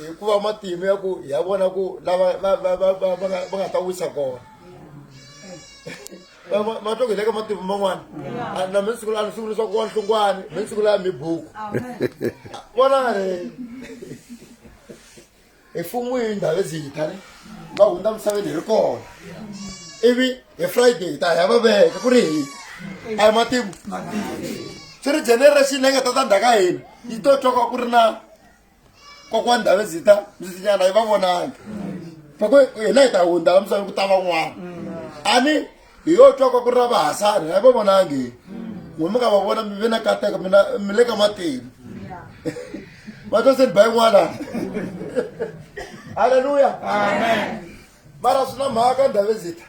hikuva matimu ya ku ya vona ku lava va nga ta wisa kona ma toko le ka matimu man'wana na masiku lani swi vula ku wa nhlungwane masiku lani mi buku vona re efumwini ndhawu ezita ne va hundza misaveni hi ri kona ivi hi Friday ta ya va veka ku ri hi a hi matimu swi ri generation leyi nga ta ta ndhaka hina yi to twa ku ri na kokwani ndhawu ezita misinyana hi va vonanga faku hina hi ta hundza misaveni ku ta van'wana ani hi yo twa ku ri na vahasani a hi va vonangi n'we mi nga va vona mi ve na kateka mina mi le ka matimu ma twa se ni ba yin'wana haleluya amen mara swi na mhaka ndhawu ezita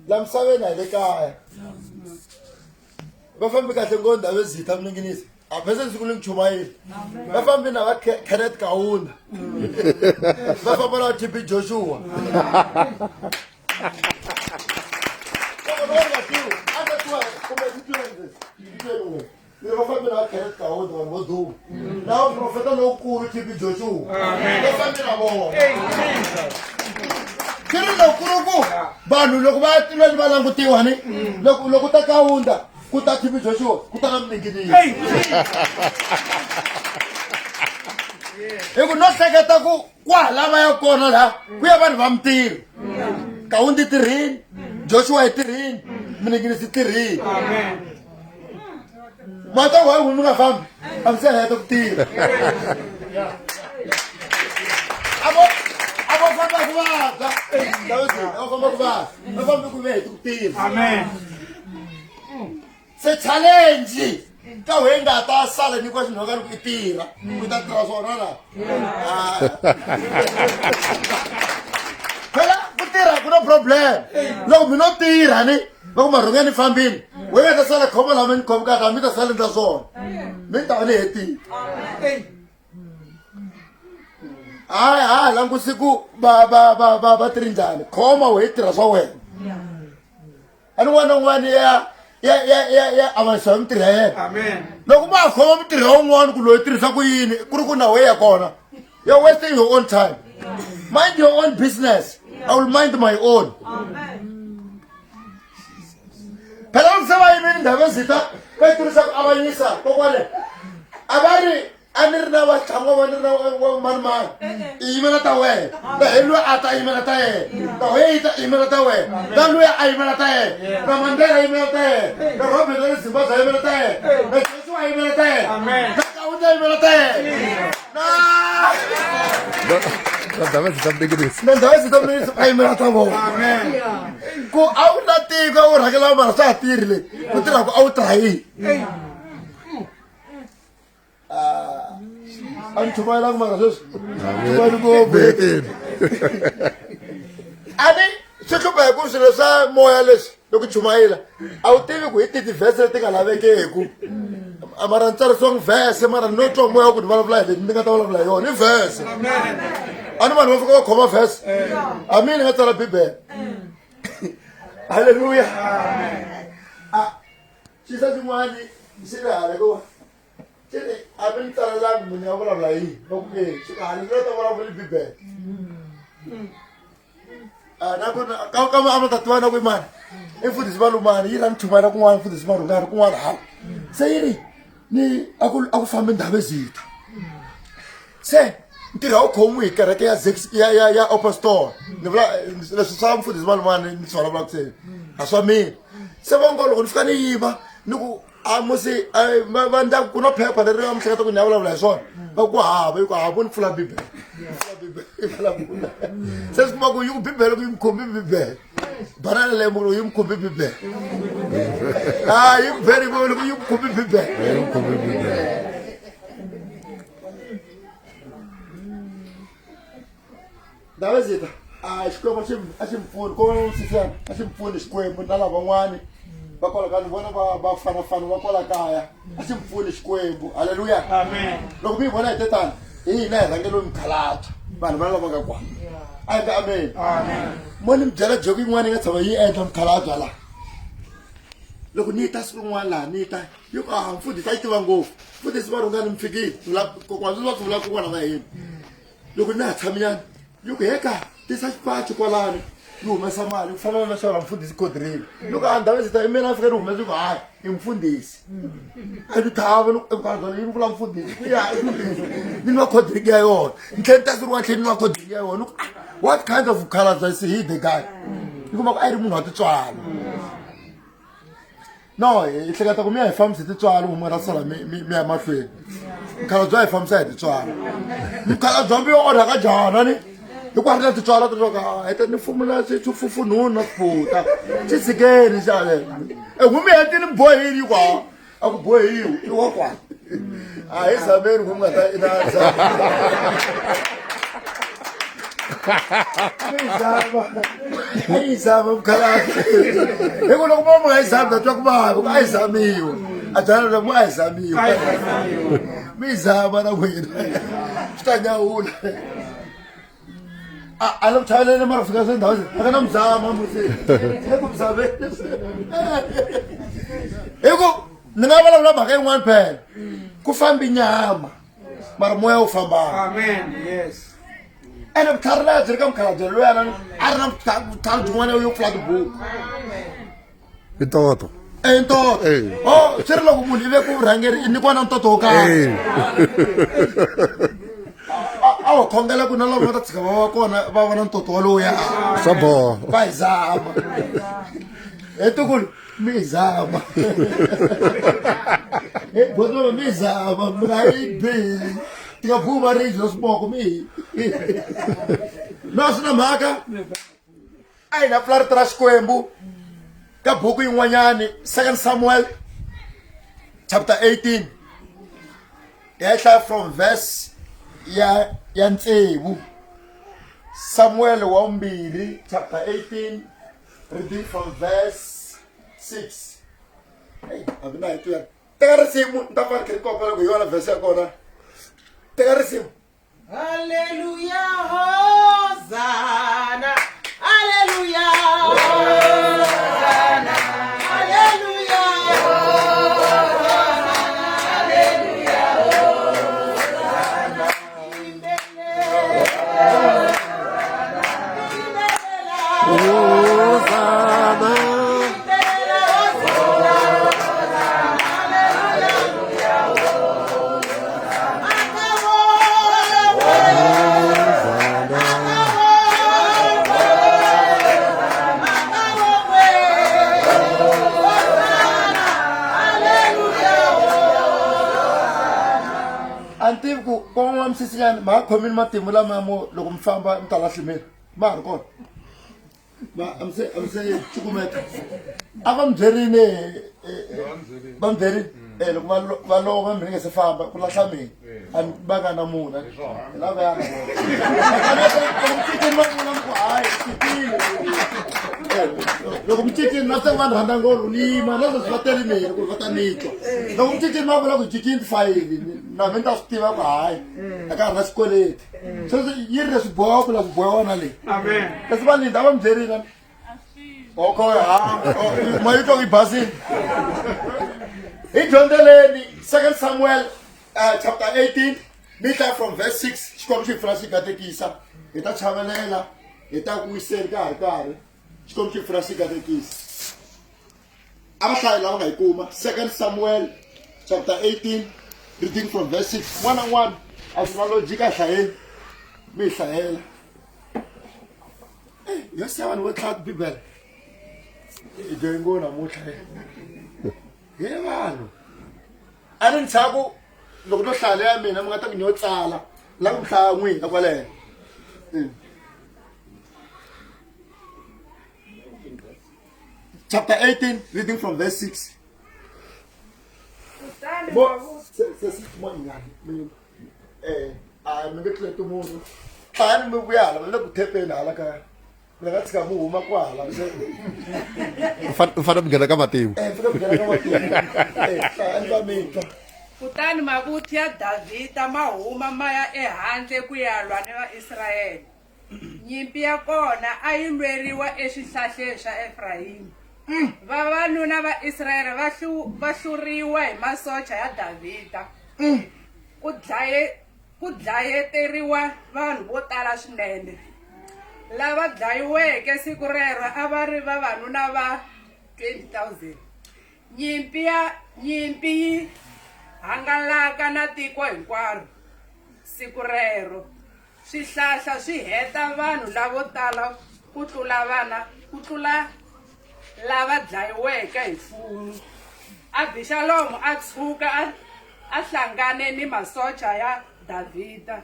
la misaveni a hi le kaya va fambi kahle ngo ndhawu ezita mlinginisi a phese siku ni chumayini va fambi na va Kenneth Kaunda va famba na TB Joshua va fambi na Kenneth Kaunda vanhu vo duma na profeta lowukulu TB Joshua va fambi na vona swi ri lokulu ku vanhu loko va tilweni va langutiwa ni loko ta Kaunda ku ta TB Joshua ku ta na mlinginisi hi ku no hleketa ku kwala va ya kona la ku ya vanhu va mintirho Kaunda yi tirhini Joshua yi tirhini mlinginisi yi tirhini mata wa n'wina mi nga fambi a mi se heta ku tirha a vo famba ku vabya a vo famba ku vabya a fambi ku ve heti ku tirha amen se challenge ka we nga ta sala ni kwa xinhoka ni ku i tirha ku ta tirha swona la phela ku tirha ku no problem loko mi no tirha ni loko marhongeni fambini we nga ta sala khoma lama ni khomekaka mi ta sala ndla swona mi ta ni hetile hayi langusi ku va tiri njhani khoma we hi tirha swa wena a ni n'wana n'wani ya avanisa mintirho ya yena loko ma ha khoma mintirho ya wun'wana ku loyi tirhisa ku yini ku ri ku na we ya kona you're wasting your own time mind your own business I will mind my own phela loko se va yimini ndhawu ezita va yi tirhisa ku avanyisa kokwale a va ri a ni ri na vatlhangu va ni ri na manimani i yimela ta wena na he luya a ta yimela ta yena na he yi ta yimela ta wena na luya a yimela ta yena na Mandela a yimela ta yena na Robert wa le Zimbabwe a yimela ta yena na Joshua a yimela ta yena na Kaunda a yimela ta yena na ndhawu ezita mlinginisi a yimela ta vona ku a wu na tiko a wu rhakela mara swa ha tirhi le ku tirha ku a wu tirha yini a ni chumayelanga mara sweswi chumani ngopfu a ni swi hlupha hi ku swilo swa moya leswi loko chumayela a wu tivi ku hi ti tivhese leti nga lavekeku mara ni tsarisiwangi vhese mara no twa moya wa ku ni vulavula hi leti ni nga ta vulavula hi yona i vhese a ni vanhu va fika va khoma vhese a mi ni nga tsala bibele halleluya xisa xin'wani xi ri hala ku a mi ni tsalelangi munhu ya vulavula yini loko swi kahle ni ta vulavula bibele ka a ma ta tivana ku imani i mfundhisi valumani yi la ni chumayela kun'wana mfundhisi marhungani kun'wana hawa se yi ri ni a ku fambi ndhawu ezita se ntirho wu khomiwi hi kereke ya apostol ni vula leswi swa mfundhisi valumani ni swi vulavulaka se a swa mina se vongo loko ni fika ni yiva ni ku a musi va ndyangu ku na phepha leri va mi hleketa ku ni ya vulavula hi swona va ku hava yi ku hava ni pfula bibele i vulavula se swi kuma ku yi ku bibele ku yi mi khombi bibele banana lembo loko yi mi khombi bibele yi ku beri loko yi mi khombi bibele ndhawu ezita xikwembu a xi mi pfuni ko sisana a xi mi pfuni xikwembu na lavan'wani va kwala ka ni vona va fanafana va kwala kaya a xi mi pfuni xikwembu halleluya loko mi yi vona hi te tani hi hina hi rhangelo mikhalabya vanhu va lava nga kwana a hi nga amen mo ni mi byela joki yin'wana yi nga tshama yi endla mikhalabya laha loko ni ta siku rin'wana laha ni ta yi ku mfundhisi a yi tiva ngopfu mfundhisi va rhungani mi fikile kokwana swi va swi vula kokwana va hina loko na tshamiyana loko heka tisa xipachi kwalani yi humesa mali ku fana na xona mfundhisi Godrive loko a ndhawu ndzi ta i mina a fika ni humesa ku hayi i mfundhisi a ni thava ni vula mfundhisi ya ni nwa Godrive ya yona ni tlhela ni tasiriwa tlhela ni nwa Godrive ya yona what kind of colors I see the guy ni kuma ku a yi ri munhu wa titswala no hi hleketa ku mi ya hi fambisa titswala huma ra sala mi ya mahlweni mukhalabye a hi fambisa hi titswala mukhalabye mbi yo onha ka jana ni hikwari na titswala toka heta ni fumula xifufunhunu na swiputa xi tshikeni xale humi heti ni bohile kwa a ku bohiwi i wa kwani a hi zameni ku mi nga ta inanza hi zama mukhalabye hi ku loko mo nga hi zami ta twa ku vava ku a hi zamiwa a byala loko a hi zamiwa mi zama na n'wina swi ta nyawula أنا متعلم مرة في كذا نداوز أنا مزامة مسي هيكو مزامة هيكو نعمل ولا بقى وان بال كفام بنيام مرموية وفما Amen. Yes. أنا بتارلا جركم كلاجلو أنا بتار جوانا ويوفلا دبو Itoto. إنتو أو سيرلو كمولي بيكو رانجر إني كنا نتوكا awa khongela ku na lava ta tshika va kona va vona ntoto waloya Sabo. va hi zama etukulu mi zama bodolo mi zama mraibi tika phuma rizlo siboko mi no sina mhaka ai na plar tra Xikwembu ka buku yin'wanyani 2 Samuel chapter 18 from verse ya ntsevu Samuel wa vumbirhi chapter 18 reading from verse 6 avina hi tuya teka risimu ni ta fana kiri kopela ku hi yona verse ya kona teka risimu Hallelujah. Hosanna. Hallelujah. Hosanna. Hallelujah. antivi ku kon'wana msisinyana ma khomini matimu lama mo loko mi famba mi ta lahlimela ma ha ri kona amse cukumeta a va mi byerini va mi byerini loko va lova mi nge se famba ku lahla mina va nga na muna hi lava ya micicini va vula ku hayi cikile loko micicini na se vanhu rhandza ngolo ni yima na leswi va tele mina ku va ta nitwa loko micicini va vula ku cikini fayili na mi ta swi tiva ku hayi a ka ha ri na xikweleti sweswo yi ri leswi boha ku la swi bohiwana leyi Amen. leswi va linda va mi byerile okay mayitwa yi basini hi dyondzeleni 2 Samuel chapter 18 mi ta from verse 6 xikwembu xi pfuna xi katekisa hi ta chavelela hi ta ku wiseni ka ha ri karhi xikwembu xi pfuna xi katekisa a va hlayi lava nga yi kuma 2 Samuel chapter 18 reading from verse 6 n'wana n'wana a swi na logic a hlayeni mi hi hlayela yo siya vanhu vo tlaya tibibele hi dyohe ngo namuntlha he vanhu a ni ntshaku loko no hlaya leya mina mi nga ta ku nyo tsala la ku hlaya n'wina kwaleyo chapter 18 reading from verse 6 mi nge tleti munhu tani mi vuyala mi le ku thepeni hala kaya mi nga tshika mi huma kwala Ufana mnghena ka matimu. fika mi nghena ka matimu a ni va mitwa Kutani mavuthu ya Davhida ma huma ma ya ehandle ku ya lwa ni Vaisrayele. Nyimpi ya kona a yi lweriwa exihlahleni xa Efrayimi. Vavanuna va Israyele va hluriwa hi masocha ya Davhida. Ku ku dlayeteriwa vanhu vo tala swinene. Lava dlayiweke siku rero a va ri vavanuna va 20,000. Nyimpi yi hangalaka na tiko hinkwaro siku rero. Swihlahla swi heta vanhu lavo tala ku tlula lava dlayiweke hi mfumo. Abishalom a tshuka a hlangane ni masocha ya Davhida.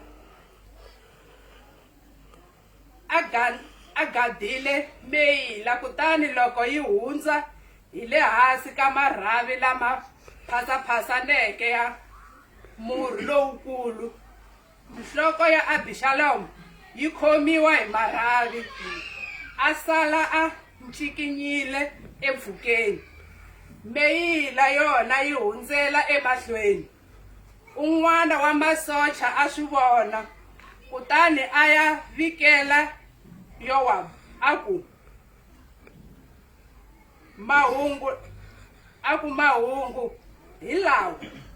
A gadile meyila kutani loko yi hundza hi le hansi ka marhavi lama phasaphasaneke ya murhi lowukulu. Nhloko ya Abishalom yi khomiwa hi marhavi. A sala a ncikinyile empfhukeni. Meyila yona yi hundzela emahlweni. Un'wana wa masocha a swi vona kutani a ya vikela Yowabu aku mahungu hi lawa,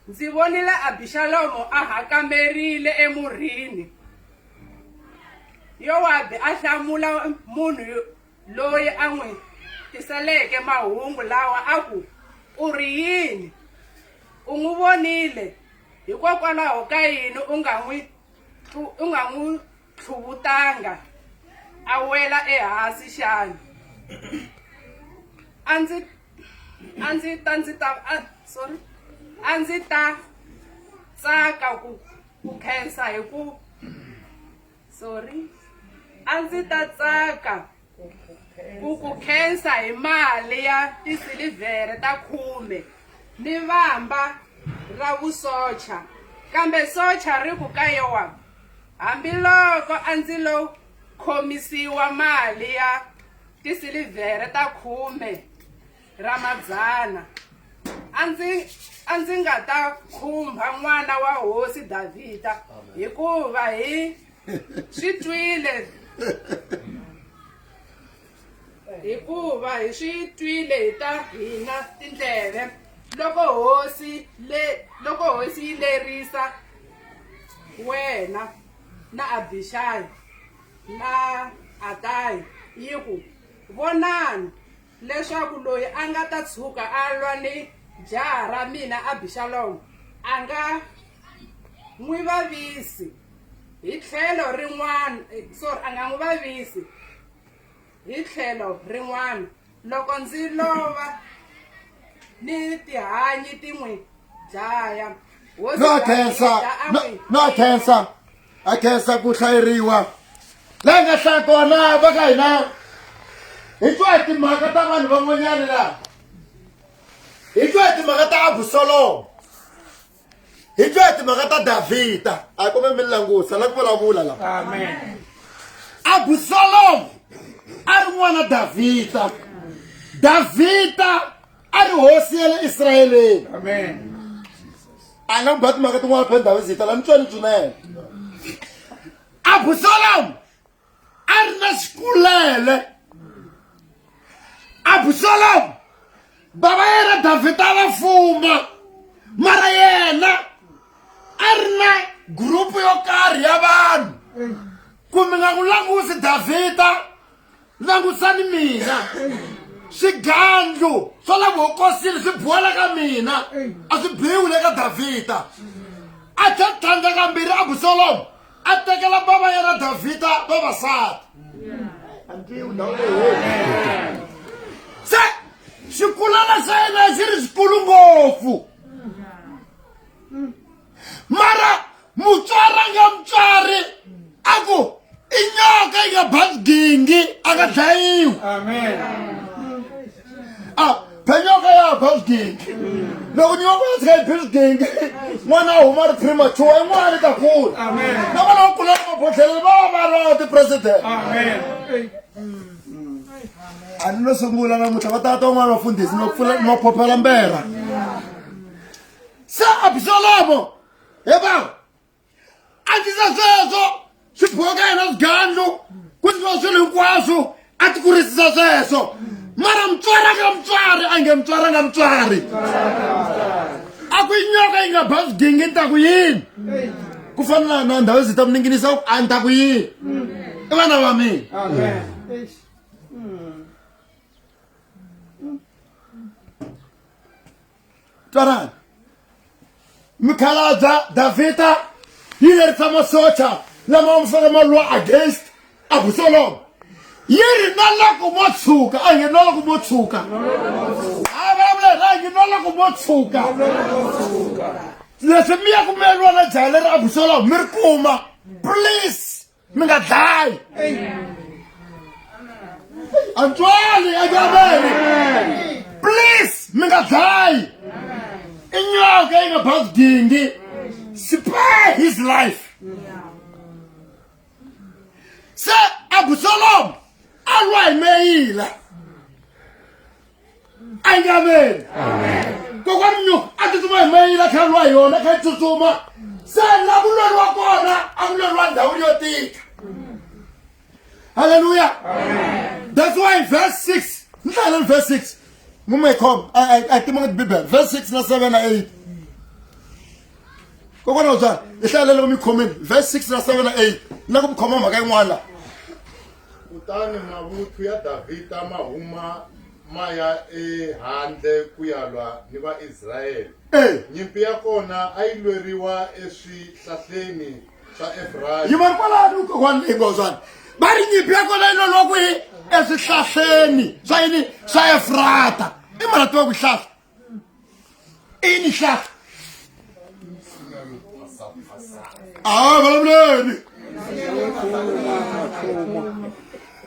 ndzi vonile Abishalomu a hakamerile emurhini. Yowabu a hlamula munhu loyi a n'wi tiseleke mahungu lawa aku, u ri yini? U n'wi vonile, hikokwalaho ka yini u nga n'wi tlhuvutanga a wela ehansi xana? A ndzi ta tsaka ku khensa hi ku a ndzi ta tsaka ku khensa hi mali ya tisilivhere ta 10 ni vamba ra vusocha. Kambe socha ri ku ka Yowabu, hambiloko a ndzi lo khomisiwa mali ya tisilivhere ta 10 ra madzana, a ndzi nga ta khumba n'wana wa hosi Davhida, hikuva hi swi twile hi ta hina tindleve loko hosi yi lerisa wena na Abishai na Atayi yi ku, vonani leswaku loyi a nga ta tshuka a lwa ni jaha ra mina Abishalomu a nga n'wi vavisi hi tlhelo rin'wana, a nga n'wi vavisi hi tlhelo rin'wana loko ndzi lova ni tihanyi ti n'wi dlaya. a khensa ku hlayeriwa la nga hlaya kona va ka hina. Hi twa timhaka ta vanhu van'wanyana laha, hi twa timhaka ta Abusalomu, hi twa timhaka ta Davhida. A kumbe mi langusa la ku vulavula la. Amen. Abusalomu a ri n'wana Davhida. Davhida a ri hosi ya le Israyeleni. Amen. A nga ba timhaka tin'wana phela Davhida la mi twani swinene. Abusalomu a ri na xikulele. Abusalomu baba yena Davhida a va fuma, mara yena a ri na gurupu yo karhi ya vanhu. Kumbe nga n'wi langusi Davhida, langusani mina. Swigandlu swa la vuhokosini swi bola ka mina, a swi biwi le ka Davhida. A thlandla kambirhi Abusalomu a tekela baba yena Davhida vavasati. Se xikulana xa yena xi ri xikulu ngopfu, mara mutswari a nga mutswari a ku i nyoka yi nga ba gingi a nga dlayiwi. Amen. Penyoka ya ba gingi, loko nyoka ya tshika yi bi gingi n'wana a huma ri premature, i n'wana ta kula. Amen. Na vana va kula mabodhlele va va ri ti-president. Amen. A ni lo sungula namuntlha va tata van'wana vafundhisi no phopela mbera. Se Abusalomu he va a ndzi sa sweswo swi boha ka yena swigandlu ku ndliwa swilo hinkwaswo a ti kurisisa sweswo, mara mutswari a nga mutswari a nge mutswari a nga mutswari. A ku nyoka yi nga ba swigingi ni ta ku yini? ku fana na ndhawu zita mninginiso anta ku yi vana va mina Amen. twanana Mkhalabye Davida yilerisa masocha lama mfaka malwa against Absalom yiri na loko mo tshuka a nge na loko mo tshuka a vulavula a nge na loko mo tshuka leswi mi ya ku melwa na jaha leri Absalom mi ri kuma please mi nga dlayi antswali agameni please mi nga dlayi inyoka yi nga bhakudingi spare his life se Absalom alwa hi meyila amen kokwani nyoka a tsutsuma hi meyila kha lwa hi yona kha tsutsuma se la ku lweriwa kona a ku lweriwa ndhawu yo tika hallelujah that's why verse 6 nhlala verse 6 mume khom I think the Bible verse 6 na 7 na 8 kokwana uza ihlalele mi comment verse 6 na 7 na 8 na ku khoma mhaka yin'wana kutani mavuthu ya Davhida ma huma maya ehandle ku ya lwa ni vaIsrayele nyimpi ya kona a yi lweriwa eswihlahleni swa Efrayimi yimani kwalani kokwana ingozwana bari nyimpi ya kona ilo loko hi eswihlahleni swa yini swa Efrata I mara twa ku hlahla ini hlahla vulavuleni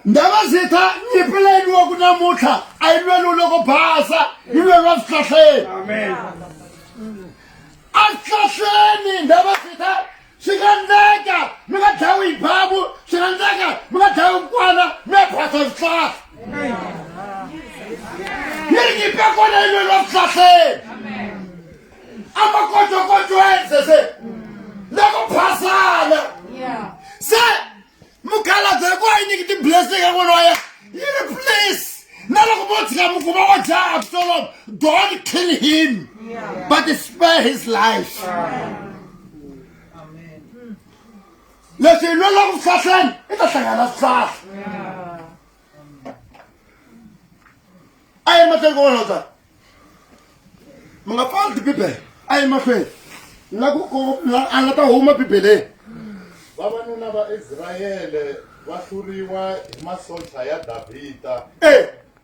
ndava zita nyimpi leyi lwiwaku namuntlha a yi lweliwi loko basa yi lweliwa swihlahleni a swihlahleni ndava zita swi nga endleka mi nga dlayiwi hi babu swi nga endleka mi nga dlayiwi mukwana mi ya phasa swihlahla yi ri nyimpi ya kona yi lweliwa swihlahleni a makotokotoense se loko phasana se mukhalabye ku a yi nyiki ti-blessing ya n'wana wa yena yi ri please na loko mo tshika mi kuma wa jaha Absalom don't kill him but spare his life leswi hi lwelaku swihlahleni I ta hlangana swihlahla a yi mahlweni ka wena utsa mi nga pfali tibibele a yi mahlweni la ku a nga ta huma bibeleni vavanuna va Israyele va hluriwa hi masocha ya Davhida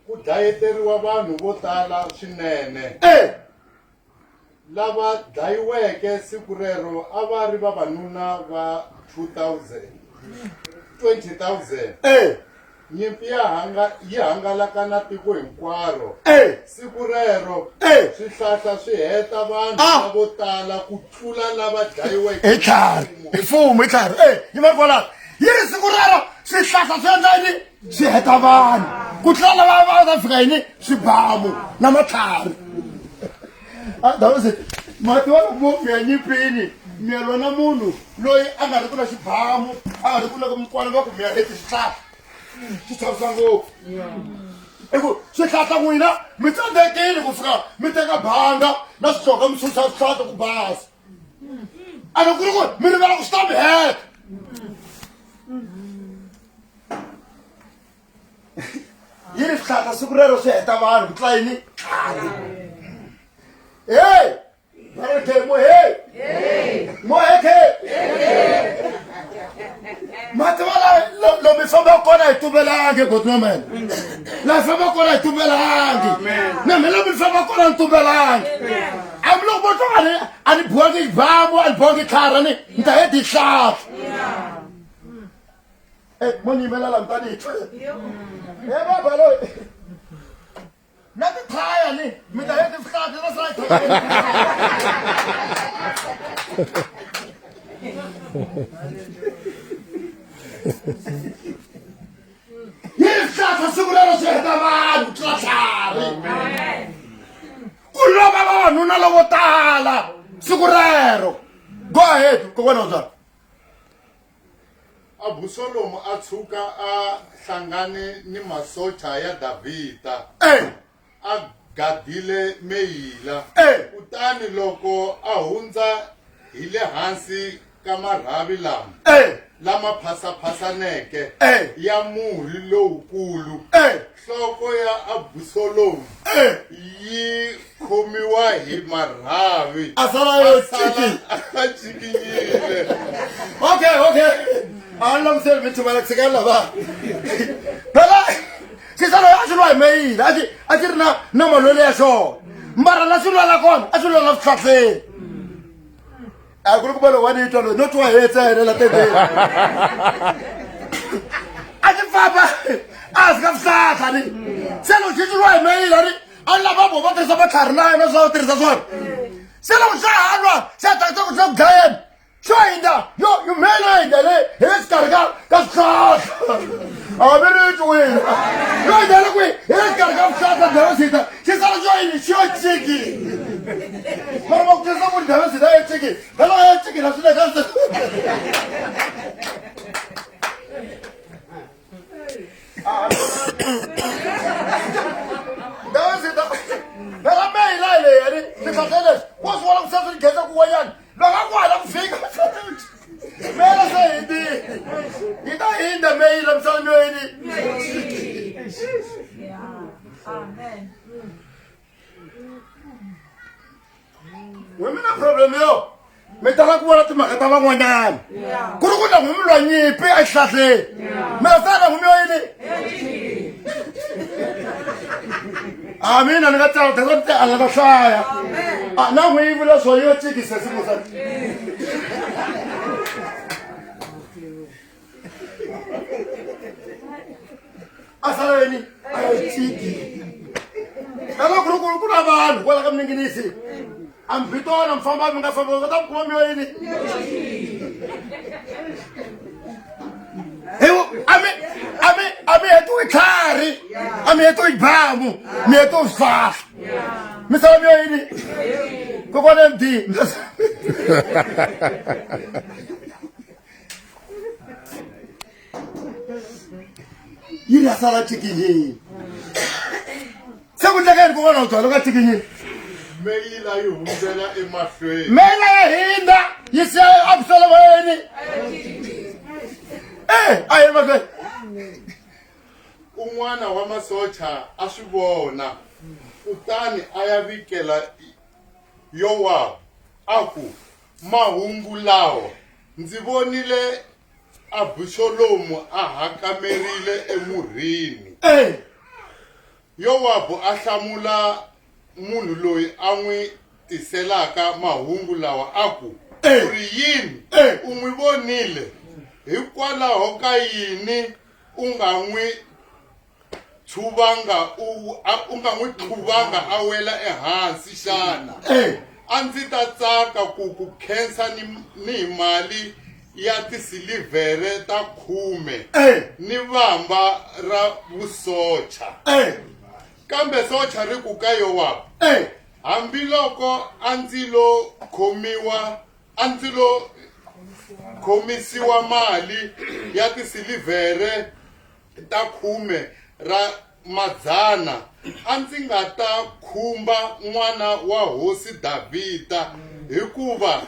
ku dlayeteriwa vanhu vo tala swinene lava dlayiweke siku rero a va ri vavanuna va 20,000 nyimpi yi hangalaka na tiko hinkwaro siku rero swihlahla swi heta vanhu lavo tala ku tlula lava dlayiweke hi tlhari hi mfumo hi tlhari yi va kwalaho yi ri siku rero swihlahla swi endla yini swi heta vanhu ku tlula lava va ta fika yini swibamu na matlhari mati wa mufi ya nyimpini miyelwa na munhu loyi a nga ri ku na xibamu a nga ri ku loko mukwana va ku miya leti swihlahla swi chavisa ngopfu I ku swihlahla n'wina mi tsandzekile ku fika mi teka banga na swihloka mi susa swihlahla ku basa a ni ku ri ku mi rivela ku swi ta mi heta yi ri swihlahla siku rero swi heta vanhu ku tlula yini hey bareke mo hey mo heke matwala lo mi famba kona hi tumbelangi godnomene la famba kona hi tumbelangi na mina mi famba kona hi tumbelangi am lo mo twana ani buwangi bamu ani buwangi khara ni nta heti hlahla mo nyimela mtani baba lo na ti thaya ni mi ta heti hlahla na sa Yesasa sigurero swi heta vanhu tlhatlhari ku lova vavanuna lavo tala siku rero go ahead kokwana uzana Abusalomu a tshuka a hlangane ni masocha ya Davhida a gadile meyila kutani loko a hundza hi le hansi ka marhavi lama phasaphasaneke ya murhi lowukulu nhloko ya Abusalomu yi khomiwa hi marhavi a cikinyile. Okay Allah msel mithi mala tsikala ba phela sisalo ya shilwa email ati rina na malwele ya sho mbara la shilwa la kona a shilwa la fhlafe a ku ba lo wani itolo no twa hetsa ene la tebe ati papa aska fhlata ni selo shilwa email ari alla babo ba tirisa ba tharna na so tirisa so selo shalwa sa ta to so gayen Shoinda, you may like his carga, that's shot. I'm very to win. No, the way, his carga shot and Devasita. She's not joining, short chicky. But there's no one Devasita chicken. Hello, chicken, as soon as Devasita. Well, I may lie, because what's one of seven kids of Wayan? No, I'm figuring. Mela say it. Ita hinda may lam sa nyo ini. Amen. Women are problem yo. Me tala kuwala tu makatala ngwanyan. Kuru kuna ngumulwa nyipi aisase. Mela sana ngumyo ini. Amen. Anga tala tazonte anga shaya. Na mwivula soyo chiki sesi musa. Asaleni ayachiki. Alo kuru kuna abantu wala kamninginisi. Ambitona mfamba ngafamba ngatakuwa myo ini. Hewo ame etu ikari. Ame etu ibamu. Me etu fa. Misala myo ini. Kokone mti. Yiri asala chikinyi. Sekundakeni kubona utwalo ka chikinyi. Meyila yuhumbela emahlweni. Mela yahinda yise Abusalomu. Ayi mahle. Un'wana wa masocha a swi vona kutani a ya vikela Yowabu a ku mahungu lawa ndzi vonile Abusalomu a hakamerile emurhini. Yowabu a hlamula munhu loyi a n'wi tiselaka mahungu lawa a ku uri yini u n'wi vonile hikwalaho ka yini u nga n'wi tlhuvanga a wela ehansi xana. A ndzi ta tsaka ku khensa ni hi mali ya tisilivhere ta 10 ni vamba ra vusocha. Kambe socha ri ku ka Yowabu hambiloko a ndzi lo khomisiwa mali ya tisilivhere ta 10 ra madzana a ndzi nga ta khumba n'wana wa hosi Davhida hikuva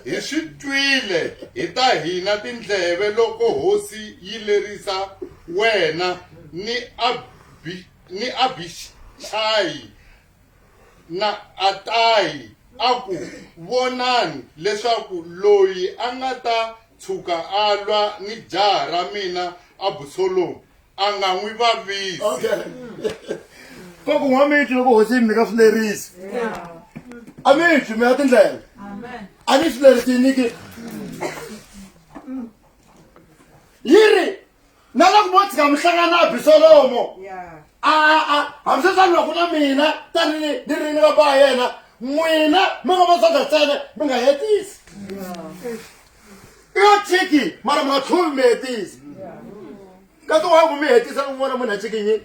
hi swi twile hi ta hina tindleve loko hosi yi lerisa wena ni Abhishayi na Atayi a ku vonani leswaku loyi a nga ta tshuka a lwa ni jaha ra mina Abusalomu a nga n'wi vavisi. Koko n'wamiti loko hosi mi ka swilerisi. Amiti mi ya tindlela. A ni swilerisi nyiki. Yiri na loko mo tshika mi hlangana na Abusalomu. Hambi se swa loko na mina tani ni ri nga ba yena n'wina mi nga vasaka ntsena mi nga hetisi. Yo chiki mara mi nga tlhumi mi hetisi. Kasi wangu mi hetisa n'wana munhu a chikinyini.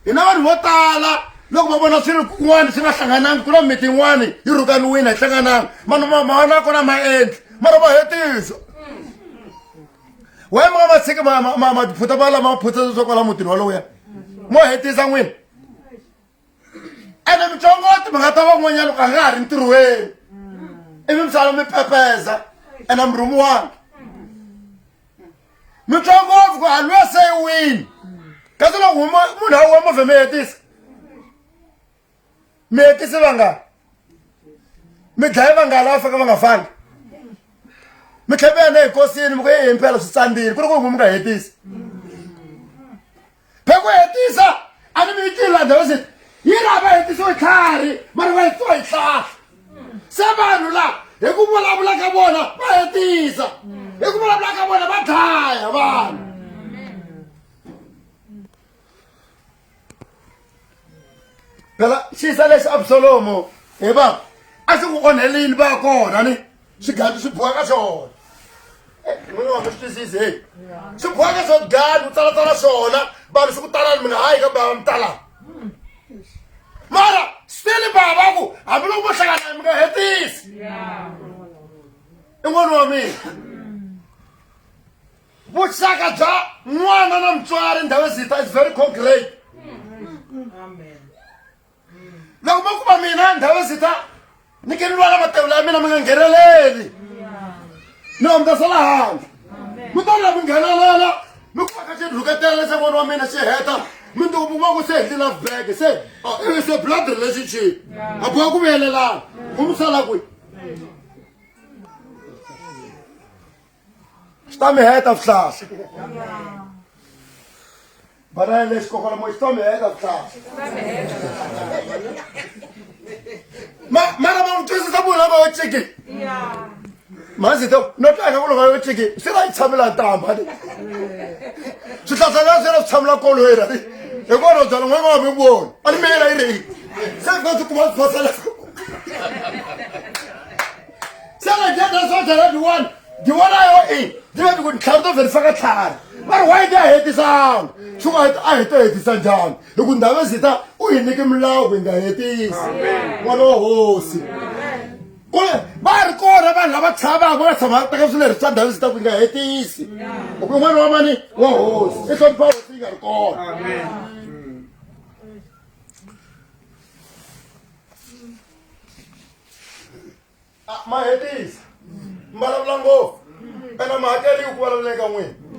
Hina vanhu vo tala loko va vona swilo kun'wana swi nga hlanganangi ku na miti yin'wana yi rhukaniwile a yi hlangananga mahana kona ma endli mara va hetisa. Why ma va tshiki ma phuta va lama phutsa swo kwala mutini walowuya mo hetisa n'wina ene michongoti mi nga ta van'wanyana loko a nga ha ri ntirhweni ivi misala mi pepeza ena mrumu wangu mitwa ngopfu ku halwa se win kasi loko munhu a wa movhe mi hetisi vangani mi dlaye vangani lava faka va nga fani mi tlhe mi yena ekosini mi ku ye impela swi tsandini ku ri ku mi nga hetisi phe ku hetisa a ni mi yi tila ndhavesiti yi ri va hetisiwe tlhari mara va hetisiwa hi hlahla se vanhu la hi ku vulavula ka vona va hetisa hi ku vulavula ka vona va dlaya vanhu phela xisa lexi Absalomo hi va a xi ku onhelini va kona ni swigadi swi boha ka swona n'wini wa mi swi twisisi heyi swi boha ka swo gadi u tsalatsala swona vanhu swi ku talani mi nga hayi ka bava mi talani mara still bava ku hambi loko mo hlangana mi nga hetisi i n'wana wa mina vuxaka bya n'wana na mutswari Ndhavezitha is very concrete loko ma kuma mina Ndhavezitha ni ke ni lwa na matevula ya mina mi nga ngheneleli no mi ta sala handle mi to la mi nghenelela mi kuma ka xidluketela lexi n'wana wa mina xi heta mi ntukumuma ku se hetila bag se blood relationship a boha ku vuyelelana u mi sala kwi swi ta mi heta vuhlahla bana lexi kokala mo xi ta mi heta vuhlahla mara ma mi twisisa munhu lava yo ciki mazito no tlanga ku loko yo ciki swi la yi tshamela ntamba ni swihlahla leswi swi la swi tshamela kolwera hi kona byala n'wana wa mi voni a ni miyela yi ri se ka swi kuma swiphasela se la jeta swo byala diwani diwonayo di ve ku ntlhari to verify ka tlhari mara why ti a hetisanga swi nga a heta hetisa njhani hi ku Ndhavezitha u hi nyike milawu ku hi nga hetisi n'wana wa hosi va ri kona vanhu lava tshamaka va nga tshamaka teka swileri swa Ndhavezitha ku hi nga hetisi hi ku n'wana wa mani wa hosi i hlonipha hosi yi nga ri kona ma hetisa mbalavula ngopfu ena mahakeli ku vulavuleni ka n'wina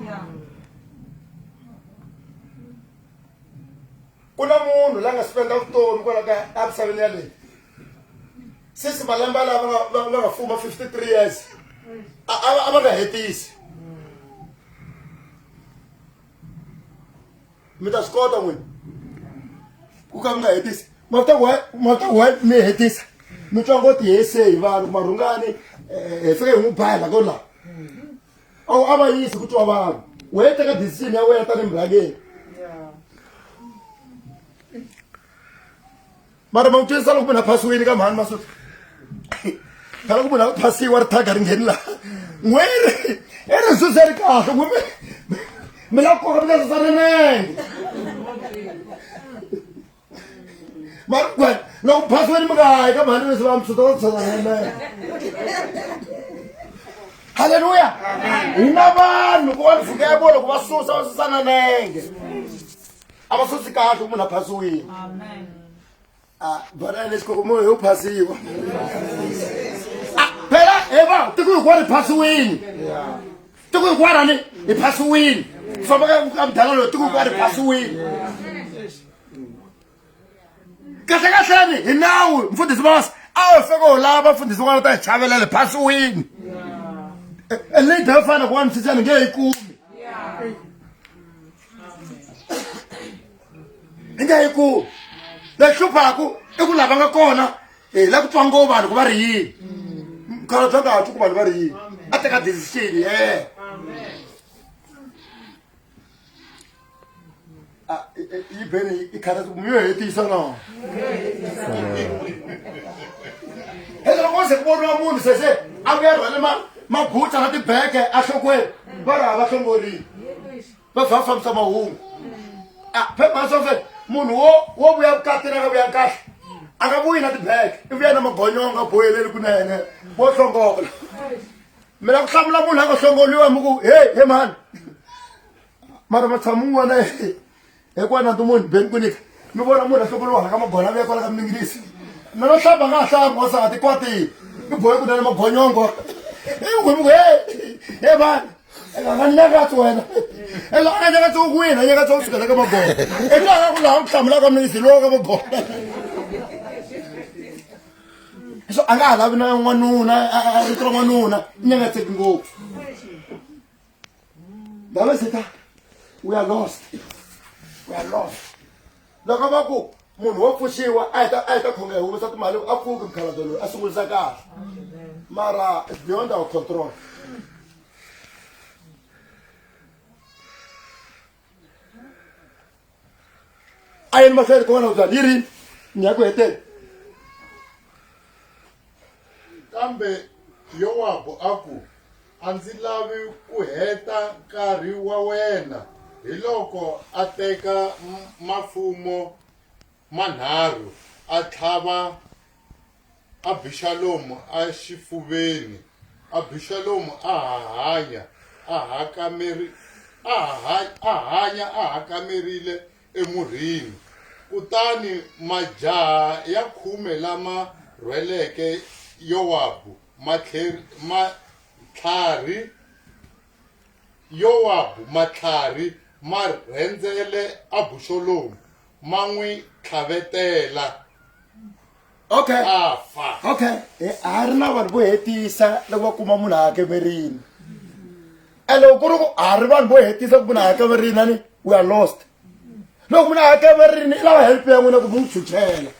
ku na munhu la nga spenda vutomi kwala ka emisaveni yaleyi sisi malembe lava va nga fuma 53 years a va nga hetisi mi ta swi kota n'wina ku ka mi nga hetisi mata ku mi hetisa mi twa ngo ti hese hi vanhu marhungani hi fike hi n'wi bayila ko laha a va yisi ku twa vanhu we teka decision ya wena tani murhangeni mara ma n'wi twisisa loko munhu a phasiwile ka mhani masuti phela ku munhu a phasiwa ri thaga ri ngheni laha n'weri i ri susa ri kahle ku mi la koka mi nga susanenenge mara kwena loko phasiwile mi nga hayi ka mhani leswi va mi suta va susanenenge haleluya hi na vanhu ku va ni fika ya vona loko va susa va susana nenge a va susi kahle ku munhu a phasiwile bana lexi koko munhu yo phasiwa phela eva tiko hinkwaro hi phasiwile tiko hinkwaro ni hi phasiwile ku famba ka mudala loyi tiko hinkwaro hi phasiwile kahlekahleni hi nawu mfundhisi masi a hi feke ho lava mfundhisi n'wana ta hi chavelela hi phasiwile leyi dava fana ku wani sisani nge yi kumi hi nge yi kumi lexi hluphaku i ku lava nga kona hi la ku twa ngo vanhu ku va ri yini mkhala bya nga twi ku vanhu va ri yini a teka decision yi beni i khale mi yo hetisa na heza loko se ku voniwa munhu sese a vuya rhwale mabutsa na tibeke enhlokweni va ri hava hlongorini va vha fambisa mahungu phemasofe munhu wo vuya vukatini a nga vuya kahle a nga vuyi na tibeke i vuya na magonyonga boyeleli kunene vo hlongola mi la ku hlamula munhu a nga hlongoliwa mi ku he mani mara matshama un'wana hikuva na munhu beni ku nyika mi vona munhu a hlongoliwa ka magona a vuya kwala ka mingirisi na no hlamba nga ha hlambi wasa nga ti kwatini boy ku na magonyongo ngwe hey man nganyaka tswena ela nyaka tso kuina nyaka tso sika ka mago eka ku la mhlamula ka misi lo ka mago so anga la bina nwanuna a ritro nwanuna nyaka tseki ngopfu Dava sita we are lost loko va ku munhu wo pfuxiwa a ta khonga hi humesa timali a pfuki mukhalabye loyi a sungulisa kahle mara it's beyond our control a yini mahlweni ku vona ku byala yi rini ni ya ku heteni kambe Yowabu aku a ndzi lavi ku heta nkarhi wa wena hi loko a teka mafumo manharhu a tlhava Abishalomu exifuveni. Abishalomu a hakamerile emurhini. Kutani majaha ya 10 lama rhweleke Yowabu matlhari ma rhendzele Abishalomu ma n'wi tlhavetela. Okay. Afa. Okay. A ri na vanhu vo hetisa loko va kuma munhu a hakemerini. Loko ku ri ku a ri vanhu vo hetisa ku munhu a hakemerini we are lost. Loko munhu a hakemerini i lava help ya n'wina ku mi n'wi chuchela.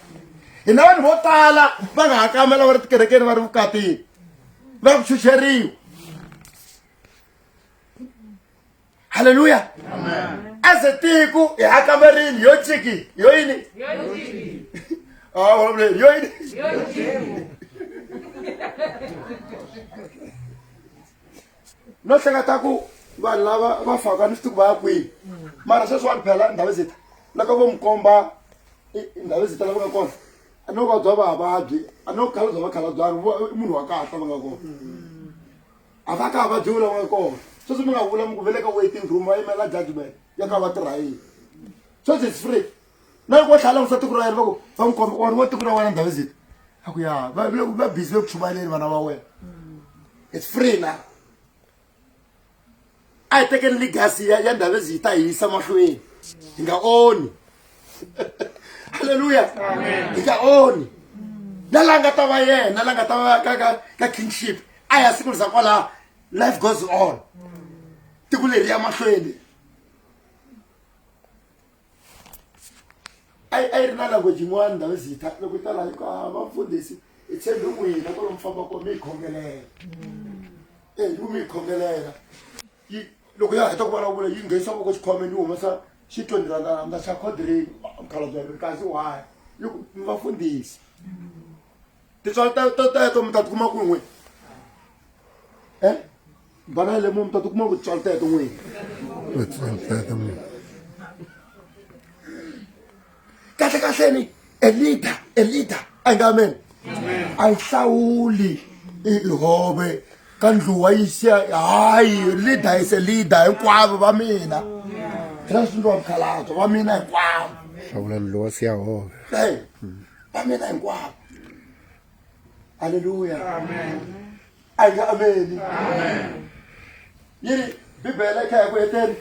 Hi na vanhu vo tala va nga hakamela va ri tikerekeni va ri vukatini va ku chucheriwa. Hallelujah. Amen. As a tiko hi hakemerini yo chiki yo yini yo chiki. Ah, yo yini yo chiki. No hleketa ku vanhu lava va faka ni swituku va ya kwihi mara sweswiwani phela ndhawu zita loko vo mi komba ndhawu zita lava nga kona a no vabya vavabyi a no khalabya vakhalabyangi munhu wa kahle va nga kona a va ka vabyi lava nga kona sweswi mi nga vula mi ku veleka waiting room va yimela judgment ya ka va tirha yini sweswi it's free na loko va tlhalangisa tiko ra yena va ku va n'wi komba or vo tiko ra wena ndhawu zita a ku ya va busy ve ku chumayeleni vana va wena it's free na a hi tekeni legacy ya ndhawu zita hi yisa mahlweni hi nga oni haleluya hi nga oni na la nga ta va yena la nga ta va ka kingship a ya siku za kwala life goes on tiko leri ya mahlweni ai ri na language yin'wana ndhawu zita loko yi tala ka vamfundhisi hi tshembi n'wina ku lo mi famba kona mi hi khongelela mi hi khongelela loko ya heta ku vulavula yi nghenisa voko xikhwameni yi humesa R20 na xa khodrini mukhalabye kasi why mi vafundhisi tintswalo teto mi ta tikuma ku n'wini vana lemo mi ta tikuma ku tintswalo teto n'wini kahlekahleni a leader a nga amen a yi hlawuli ihove ka ndluwa yi siya hayi leader is a leader hinkwavo va mina ina swi ndluwa mukhalabye va mina hinkwavo hlawula ndluwa siya hove va mina hinkwavo haleluya amen a yi nga ameni yiri bibele kha ya ku heteni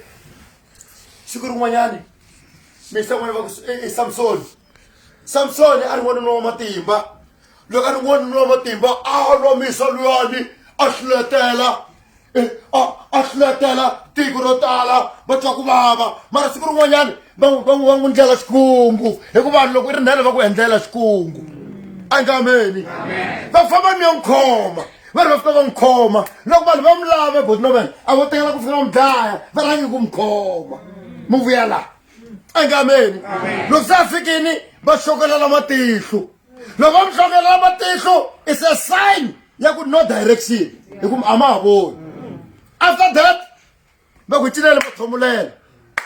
siku rin'wanyani misa n'wina va ku i samsoni a ri n'wanuna wa matimba loko a ri n'wanuna wa matimba a lomisa luyani a hluletela tiko ro tala va twa ku vava mara siku rin'wanyani va n'wi ndlela xikungu hikuva vanhu loko i ri nene va ku endlela xikungu a nga ameni va famba ni yo n'wi khoma va ri va fika va n'wi khoma loko vanhu va mi lava botinovela a vo tekela ku fika va mi dlaya va rhangi ku mi khoma mi vuya laha a nga ameni loko se a fikini va xokelela matihlo loko va mi xokelela matihlo is a sign ya ku no direction hi ku a ma ha voni after that va ku cinela va thomulela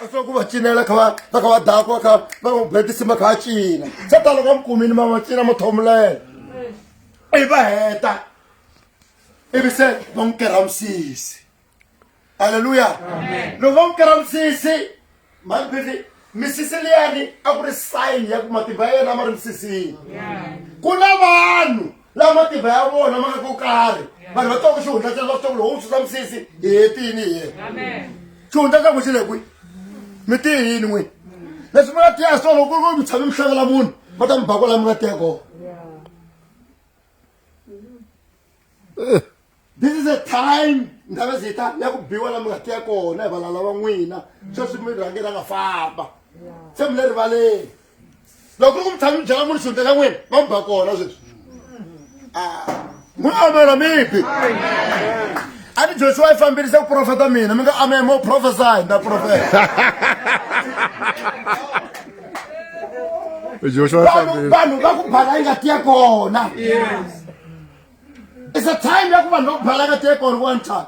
a swi ku va cinela va kha va dakwa va n'wi betisima kha va cina se ta loko va mi kumini ma cina ma thomulela i va heta ivi se va n'wi kera misisi halleluya loko va n'wi kera misisi misisi liyani a ku ri sign ya ku matimba ya yena ma ri misisini ku na vanhu la matimba ya vona ma nga ku karhi vanhu va twa ku xihundla xa va twa ku loko u susa misisi hi hetini hi xihundla xa ku xi le kwi mi ti yini n'wini leswi mi nga tiya swona loko ku mi tshame mi hlangela munhu va ta mi ba kwala mi nga tiya kona. This is a time ndhawu zita ya ku biwa la mi nga tiya kona hi valala va n'wina sweswi mi rhangela nga famba se mi le rivaleni loko ku ri ku mi tshame mi byela munhu xihundla xa n'wina va mi ba kona sweswi n'wi amela mipi a ni Joshua i fambirise ku profeta mina mi nga ame mo prophesy na profeta Joshua vanhu va ku bhala yi nga tiya kona. It's a time ya ku vanhu va ku bhala yi nga tiya kona one time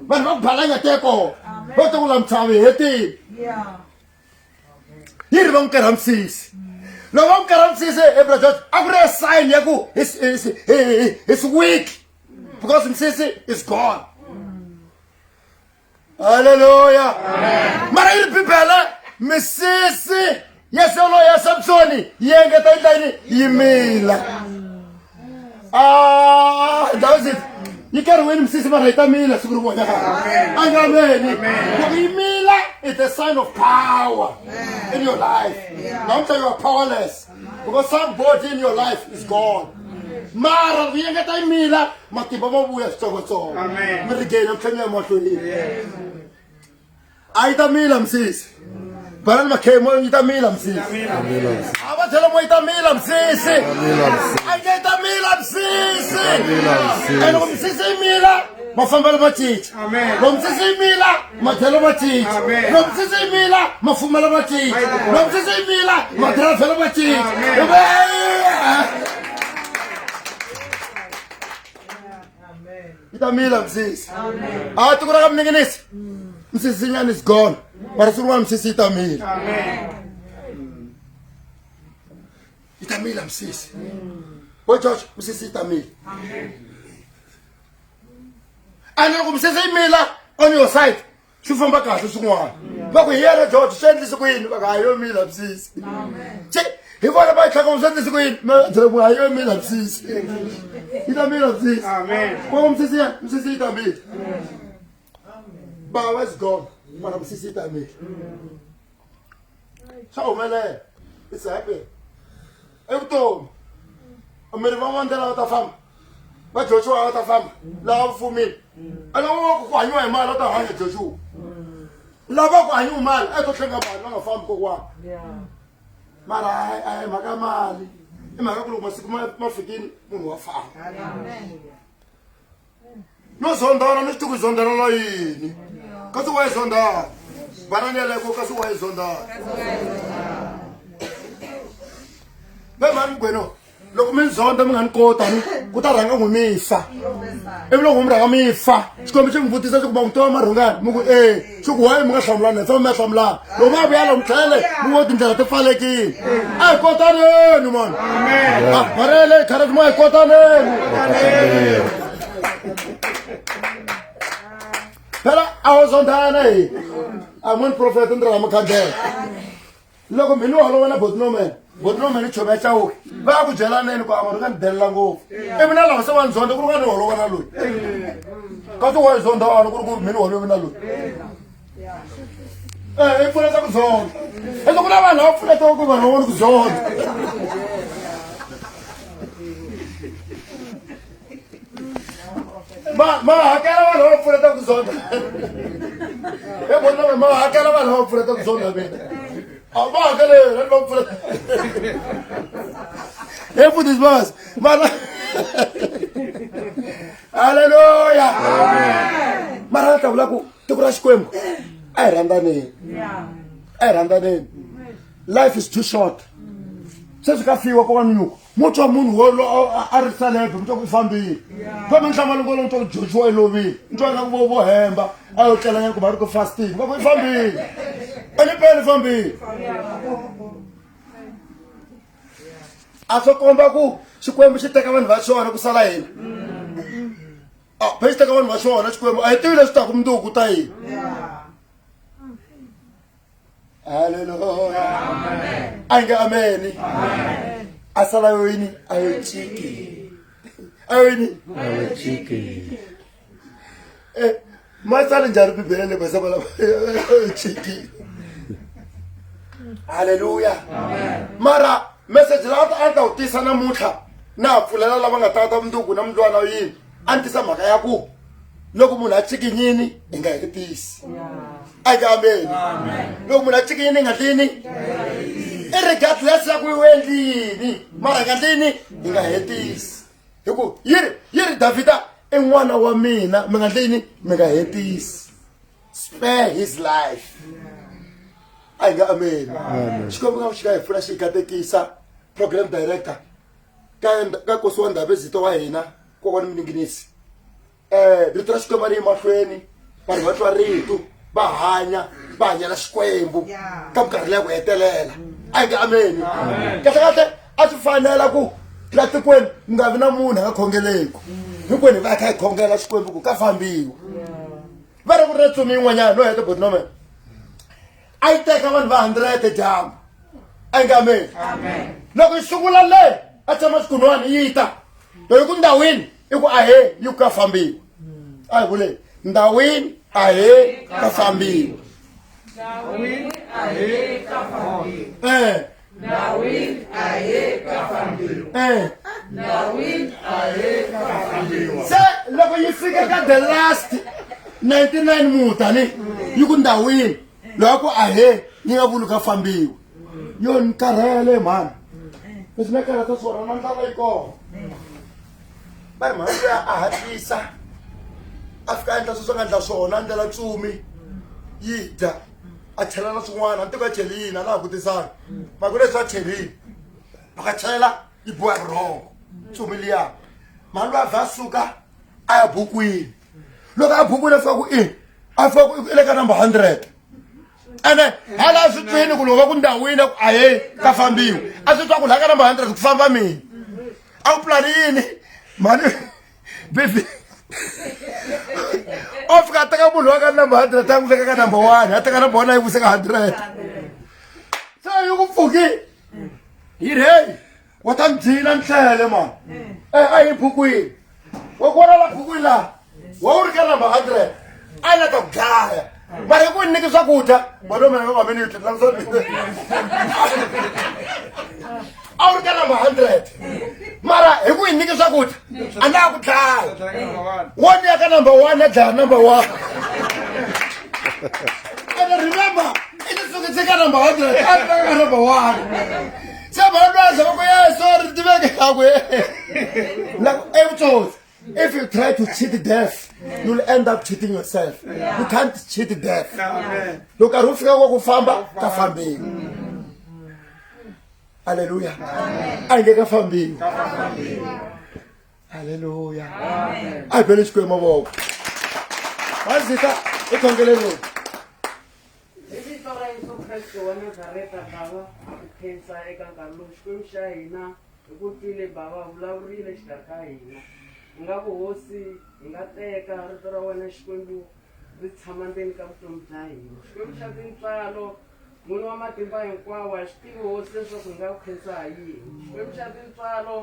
vanhu va ku bhala yi nga tiya kona va ta ku la mitshavi hetini yi ri va n'wi kerhamisisi loko va n'wi kerhamisisi ebra George a ku ri a sign ya ku it's weak because misisi is gone. Hallelujah. Mara yi ri bibele misisi yesolo ya Samsoni yengeta indlani yimila that was it. You can't win misisi mara itamila siku rin'wana amen. Ku yimila is a sign of power in your life. Not that you are powerless because somebody in your life is gone. Mara ku yengeta yimila matimba ma vuya switsongotsongo mi ri gena mtlhenya emahlweni a yi ta mila misisi bana makhemo yi ta mila misisi a va tlhela mo yi ta mila misisi a yi ta mila misisi ene loko misisi yi mila mafambelo ma cinca loko misisi yi mila matlhelo ma cinca loko misisi yi mila mafumelo ma cinca loko misisi yi mila madrafelo ma cinca itamila msisi tukura ka mninginisi msisi nyani is gone mara surwa msisi itamila itamila msisi boy George msisi itamila ana loko msisi imila on your side swi famba kahle swin'wana va ku hi yena George swi endlise ku yini va ka hayo mila msisi hi vona va tlhaka swi endlise ku yini ma byela ku hayo mila msisi itamila msisi kwa msisi itamila baba is gone mara msisi itamila swa humelela it's happening evutomi miri van'wana va ta famba va Joshua va ta famba lava va fumile a lava ku hanyiwa hi mali va ta hanya Joshua lava ku hanyiwa mali a to hlenga mali va nga fambi kokwana mara a hi mhaka mali i mhaka ku loko masiku ma fikini munhu wa famba no zondana ni swi tiku zondanela yini kasi wa yi zondana banani yaleko kasi wa yi zondana ve mani gweno loko mi zonda mi nga ni kota ni ku ta rhanga n'wi mi fa ivi loko mi rhanga mi fa xikombi xi mi vutisa xi ku ma n'wi marhungani mi ku xi ku wayi mi nga hlamulani hi famba mi ya hlamulana loko ma vuya lo mi tlhele mi ngo tindlela ti pfalekile a hi kotaneni mani marele kharati ma hi kotaneni phela a wo zondana hi a n'wini profeta ni ra makhandela loko mini wa holovana botinomen chome ya chawuke va ku byelaneni ku amari ka ni delela ngopfu ivi na lava se wa ni zonda ku ri ka ni holovana loyi kasi wa hi zonda wani ku ri ku mini holovana loyi i pfuneta ku zonda ende ku na vanhu lava pfunetaka ku vanhu van'wana ku zonda ma hakela vanhu lava pfunetaka ku zonda botinomen ma hakela vanhu lava pfunetaka ku zonda mina va hakelela va pfuneta put his boss mara haleluya mara ta vula ku tiko ra Xikwembu a hi rhandzaneni life is too short se swi ka fiwa ko nyuku mutwa munhu wo a ri salebe mutwa ku fambile kambe nhlambalongolo mutwa ku Joshua i lovile mutwa nga ku vo hemba a yo tlelanyana ku va ri ku fasting va ku i fambile anipele fambile a swo komba ku Xikwembu xi teka vanhu va xona ku sala hina xi teka vanhu va xona Xikwembu a hi tivi leswi taku mundzuku ta hina haleluya a hi nge ameni a sala yoyini a yo ciki ayini chicken. masali njani bibele basaba la chicken. Hallelujah. Mara message la ata utisa namutlha na pfulela lava nga tata mndugu na mndlwana yini antisa mhaka ya ku loko munhu a chikinyini i nga hetisi. Amen. Loko munhu a chikinyini i nga tlini regardless ya ku i wendlini mara nga tlini i nga hetisi hiku yiri Davida i n'wana wa mina mi nga tlini mi nga hetisi. Spare his life. Amen. Xikwembu nga xi ka hi pfuna xi katekisa program director ka kosi wa Ndhawu Zito wa hina kokwani Mninginisi. Rito ra Xikwembu ri mahlweni vanhu va twa rito va hanyela Xikwembu ka minkarhi leya ku hetelela. Amen. Kahle a swi fanela ku la tikweni mi nga vi na munhu a nga khongeleki hinkwenu va kha hi khongela Xikwembu ku ka fambiwa. Va ri ku ri tsumi yin'wanyana no heta botinome a yi teka vanhu va 100 dyambu. Amen. Loko yi sungula le a tshama xikun'wana yi ta loyi ku ndhawini i ku ahe yi ka fambiwa. A hi vule ndhawini ahe ka fambiwa. Ndhawini ahe ka fambiwa. Ndhawini ahe ka fambiwa. Ndhawini ahe ka fambiwa. Se loko yi fika ka the last 99 mutani yi ku ndhawini loko ahe yi nga vuli ka fambiwa. Yo ni karhele mhani leswi na karhata swona na ndlala yi kona. Va ri mhani luya a hatlisa a fika a endla sweswo nga endla swona a ndlela tsumi yi dya a chela na swin'wana a ni tiko a cheli yini a na ha vutisanga maka leswi a chelini loko a chela yi boha rhongo tsumi liya mhani luya a vha a suka a ya bukwini. Loko a bukwini a fika ku a fika ku i le ka number 100 ene hala a swi twini ku loko va ku ndhawini ku ahe ka fambiwa a swi twa ku laha ka number 100 ku famba mina a wu pulani yini mhani bibi o fika a teka munhu wa ka number 100 a n'wi veka ka number 1 a teka number 1 a yi vuse ka 100 se yi ku pfuki yi ri heyi wa ta mbyina ntlhele mani a yi bukwini wa kona la bukwini laha wa wu ri ka number 100 a la ta ku dlaya mara hi ku nyiki swakudya madomena ka minute a wu ri ka number 100 mara hi ku hi nyiki swakudya a nga ha ku dlaya wo ni ya ka number 1 a dlaya number 1 and remember i ti sukise ka number 100 a ri ka number 1 se vanhu va zava ku ye sorry tiveke yakwe evutsotsi. If you try to cheat death, you'll end up cheating yourself. You can't cheat death. Look at ufika kwa kufamba ka fambiwa. Hallelujah. Ainge ka fambiwa. Hallelujah. Ai pele Xikwembu mavoko. Mazita ikhongeleni. Vito ra Yesu Kreste wa Nazareta Baba a ku khensa eka nkarhi lowu Xikwembu xa hina hi ku twile Baba vulavurile xikarhi ka hina. Hi nga ku hosi hi nga teka rito ra wena Xikwembu ri tshama ndzeni ka vutomi bya hina. Xikwembu xa tintswalo munhu wa matimba hinkwawo a swi tivi hosi leswaku hi nga ku khensa hi yini. Xikwembu xa tintswalo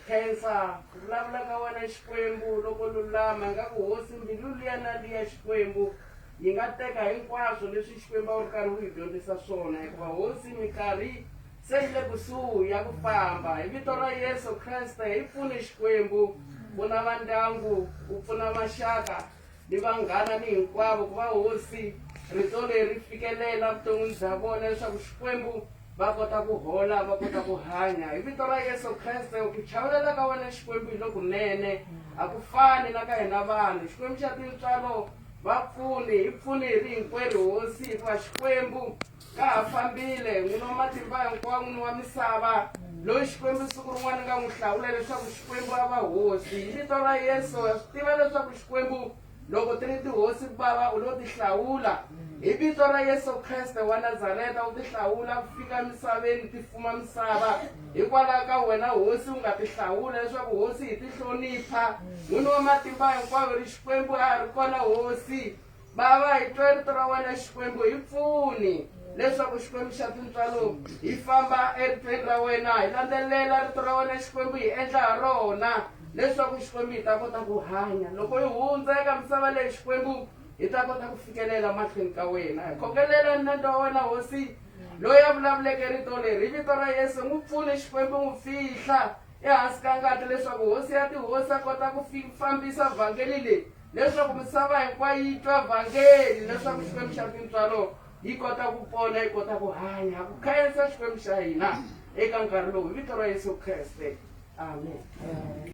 khensa ku vulavula ka wena Xikwembu loko lulama hi nga ku hosi mbilu liya na liya Xikwembu yi nga teka hinkwaswo leswi Xikwembu a wu ri karhi wu hi dyondzisa swona hikuva hosi minkarhi se yi le kusuhi ya ku famba. Hi vito ra Yesu Kreste hi pfuni Xikwembu, pfuna va ndyangu, u pfuna maxaka ni vanghana ni hinkwavo ku va hosi rito leri fikelela vuton'wini bya vona leswaku Xikwembu va kota ku hola va kota ku hanya. Hi vito ra Yesu Kreste ku chavelela ka wena Xikwembu hi lokunene a ku fani na ka hina vanhu. Xikwembu xa tintswalo va pfuni hi pfuni hi ri hinkwerhu hosi hikuva Xikwembu ka ha fambile n'wini wa matimba hinkwawo n'wini wa misava loyi Xikwembu siku rin'wana nga n'wi hlawula leswaku Xikwembu a va hosi. Hi vito ra Yesu ha swi tiva leswaku Xikwembu loko ti ri tihosi Baba u lo ti hlawula. Hi vito ra Yesu Kreste wa Nazareta u ti hlawula ku fika misaveni ti fuma misava hikwalaho ka wena hosi u nga ti hlawula leswaku hosi hi ti hlonipha n'wini wa matimba hinkwawo ri Xikwembu a ri kona hosi. Baba hi twe rito ra wena Xikwembu hi pfuni leswaku Xikwembu xa tintswalo hi famba eritweni ra wena hi landzelela rito ra wena Xikwembu hi endla ha rona leswaku Xikwembu hi ta kota ku hanya loko hi hundza eka misava leyi Xikwembu hi ta kota ku fikelela mahlweni ka wena hi khokelela nandzu wa wena hosi loyi a vulavuleke rito leri hi vito ra Yesu n'wi pfune Xikwembu n'wi fihla ehansi ka ngati leswaku hosi ya tihosi a kota ku fambisa vhangeli leyi leswaku misava hinkwayo yi twa vhangeli leswaku Xikwembu xa tintswalo yi kota ku pona yi kota ku hanya ku khayensa Xikwembu xa hina eka nkarhi lowu hi vito ra Yesu Kreste amen.